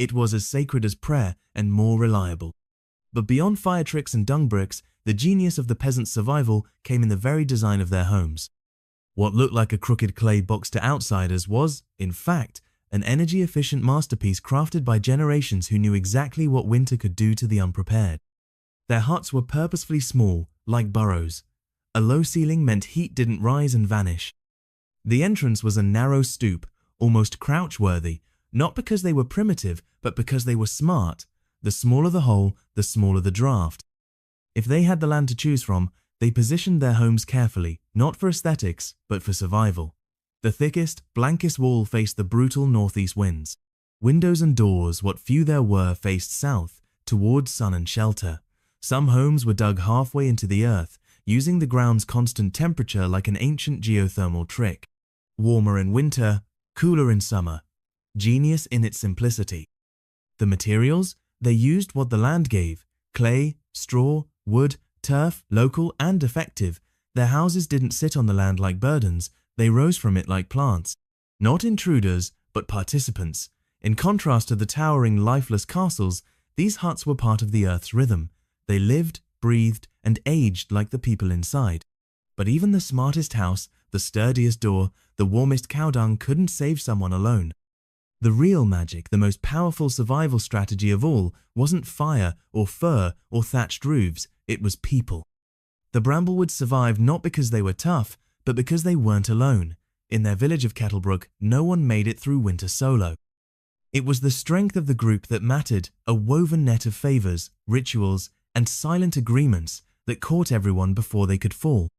It was as sacred as prayer and more reliable. But beyond fire tricks and dung bricks, the genius of the peasants' survival came in the very design of their homes. What looked like a crooked clay box to outsiders was, in fact, an energy-efficient masterpiece crafted by generations who knew exactly what winter could do to the unprepared. Their huts were purposefully small, like burrows. A low ceiling meant heat didn't rise and vanish. The entrance was a narrow stoop, almost crouch-worthy, not because they were primitive, but because they were smart. The smaller the hole, the smaller the draft. If they had the land to choose from, they positioned their homes carefully, not for aesthetics, but for survival. The thickest, blankest wall faced the brutal northeast winds. Windows and doors, what few there were, faced south, towards sun and shelter. Some homes were dug halfway into the earth, using the ground's constant temperature like an ancient geothermal trick. Warmer in winter, cooler in summer. Genius in its simplicity. The materials? They used what the land gave: clay, straw, wood, turf, local and effective. Their houses didn't sit on the land like burdens, they rose from it like plants. Not intruders, but participants. In contrast to the towering, lifeless castles, these huts were part of the earth's rhythm. They lived, breathed, and aged like the people inside. But even the smartest house, the sturdiest door, the warmest cow dung couldn't save someone alone. The real magic, the most powerful survival strategy of all, wasn't fire or fur or thatched roofs, it was people. The Bramblewoods survived not because they were tough, but because they weren't alone. In their village of Kettlebrook, no one made it through winter solo. It was the strength of the group that mattered, a woven net of favors, rituals, and silent agreements that caught everyone before they could fall.